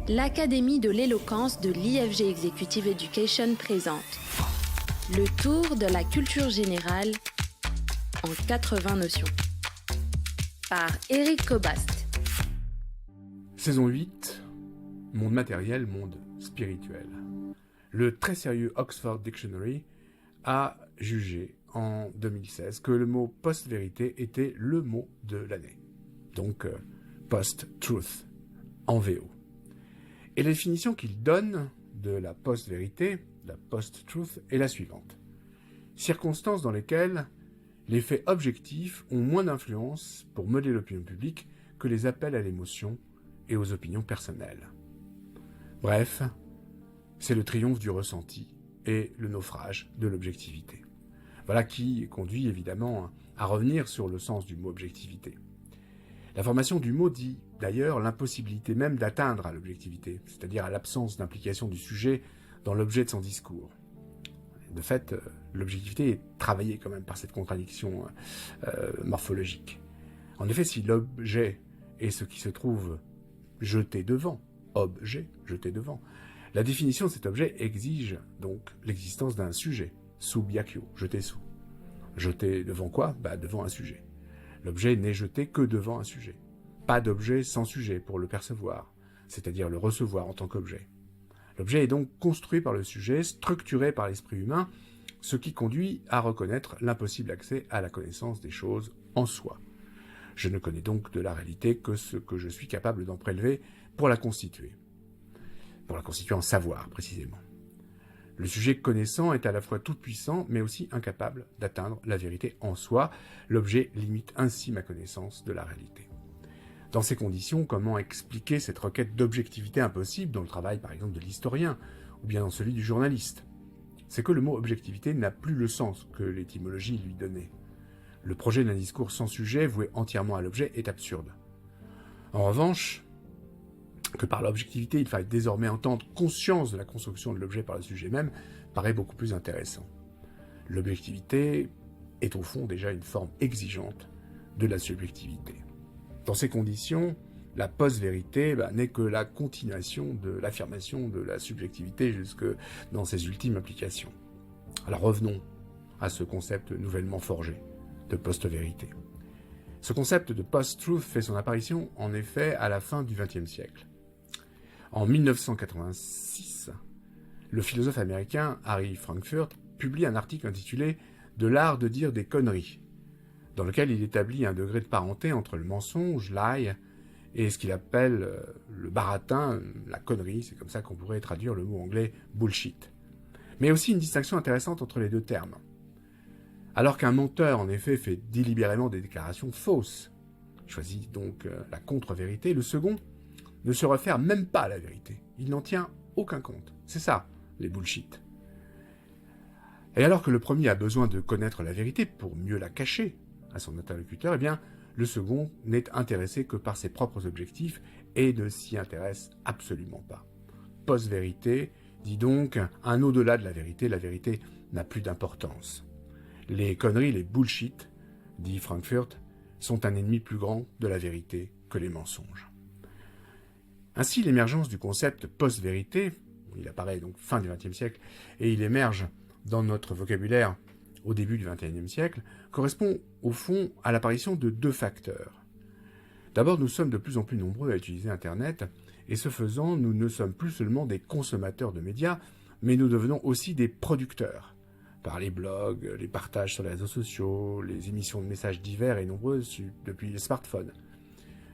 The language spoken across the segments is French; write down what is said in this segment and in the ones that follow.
l'Académie de l'éloquence de l'IFG Executive Education présente le tour de la culture générale en 80 notions par Éric Cobast. Saison 8, monde matériel, monde spirituel. Le très sérieux Oxford Dictionary a jugé en 2016 que le mot post-vérité était le mot de l'année. Donc post-truth en VO. Et la définition qu'il donne de la post-vérité, la post-truth, est la suivante. Circonstances dans lesquelles les faits objectifs ont moins d'influence pour modeler l'opinion publique que les appels à l'émotion et aux opinions personnelles. Bref, c'est le triomphe du ressenti et le naufrage de l'objectivité. Voilà qui conduit évidemment à revenir sur le sens du mot objectivité. La formation du mot dit d'ailleurs l'impossibilité même d'atteindre à l'objectivité, c'est-à-dire à l'absence d'implication du sujet dans l'objet de son discours. De fait, l'objectivité est travaillée quand même par cette contradiction morphologique. En effet, si l'objet est ce qui se trouve jeté devant, objet jeté devant, la définition de cet objet exige donc l'existence d'un sujet, subjectio, jeté sous. Jeté devant quoi ? Devant un sujet. L'objet n'est jeté que devant un sujet. Pas d'objet sans sujet pour le percevoir, c'est-à-dire le recevoir en tant qu'objet. L'objet est donc construit par le sujet, structuré par l'esprit humain, ce qui conduit à reconnaître l'impossible accès à la connaissance des choses en soi. Je ne connais donc de la réalité que ce que je suis capable d'en prélever pour la constituer. Pour la constituer en savoir, précisément. Le sujet connaissant est à la fois tout-puissant, mais aussi incapable d'atteindre la vérité en soi. L'objet limite ainsi ma connaissance de la réalité. Dans ces conditions, comment expliquer cette requête d'objectivité impossible dans le travail, par exemple, de l'historien, ou bien dans celui du journaliste ? C'est que le mot objectivité n'a plus le sens que l'étymologie lui donnait. Le projet d'un discours sans sujet, voué entièrement à l'objet, est absurde. En revanche, que par l'objectivité, il faille désormais entendre conscience de la construction de l'objet par le sujet même, paraît beaucoup plus intéressant. L'objectivité est au fond déjà une forme exigeante de la subjectivité. Dans ces conditions, la post-vérité n'est que la continuation de l'affirmation de la subjectivité jusque dans ses ultimes applications. Alors revenons à ce concept nouvellement forgé de post-vérité. Ce concept de post-truth fait son apparition en effet à la fin du XXe siècle. En 1986, le philosophe américain Harry Frankfurt publie un article intitulé « De l'art de dire des conneries », dans lequel il établit un degré de parenté entre le mensonge, lie, et ce qu'il appelle le baratin, la connerie, c'est comme ça qu'on pourrait traduire le mot anglais « bullshit ». Mais aussi une distinction intéressante entre les deux termes. Alors qu'un menteur, en effet, fait délibérément des déclarations fausses, choisit donc la contre-vérité, le second ne se réfère même pas à la vérité. Il n'en tient aucun compte. C'est ça, les bullshit. Et alors que le premier a besoin de connaître la vérité pour mieux la cacher à son interlocuteur, eh bien, le second n'est intéressé que par ses propres objectifs et ne s'y intéresse absolument pas. Post-vérité dit donc un au-delà de la vérité n'a plus d'importance. Les conneries, les bullshit, dit Frankfurt, sont un ennemi plus grand de la vérité que les mensonges. Ainsi, l'émergence du concept post-vérité, il apparaît donc fin du XXe siècle, et il émerge dans notre vocabulaire au début du XXIe siècle, correspond au fond à l'apparition de deux facteurs. D'abord, nous sommes de plus en plus nombreux à utiliser Internet, et ce faisant, nous ne sommes plus seulement des consommateurs de médias, mais nous devenons aussi des producteurs, par les blogs, les partages sur les réseaux sociaux, les émissions de messages divers et nombreuses depuis les smartphones.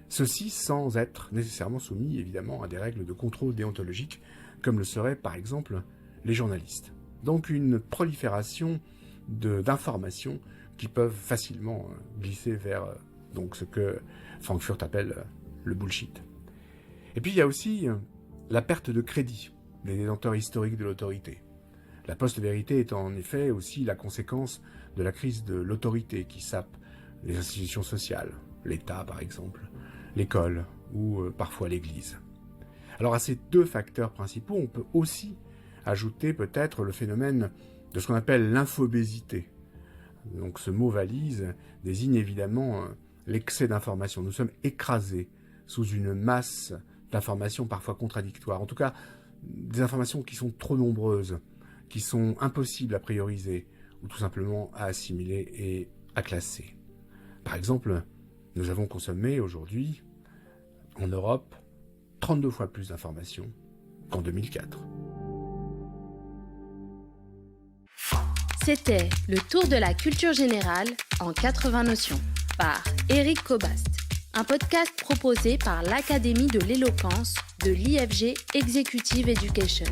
Ceci sans être nécessairement soumis, évidemment, à des règles de contrôle déontologique, comme le seraient, par exemple, les journalistes. Donc une prolifération d'informations qui peuvent facilement glisser vers donc ce que Frankfurt appelle le bullshit. Et puis il y a aussi la perte de crédit des détenteurs historiques de l'autorité. La post-vérité est en effet aussi la conséquence de la crise de l'autorité qui sape les institutions sociales, l'État par exemple, l'école ou parfois l'Église. Alors à ces deux facteurs principaux, on peut aussi ajouter peut-être le phénomène de ce qu'on appelle l'infobésité. Donc ce mot valise désigne évidemment l'excès d'informations. Nous sommes écrasés sous une masse d'informations parfois contradictoires, en tout cas des informations qui sont trop nombreuses, qui sont impossibles à prioriser ou tout simplement à assimiler et à classer. Par exemple, nous avons consommé aujourd'hui, en Europe, 32 fois plus d'informations qu'en 2004. C'était le tour de la culture générale en 80 notions par Éric Cobast, un podcast proposé par l'Académie de l'éloquence de l'IFG Executive Education.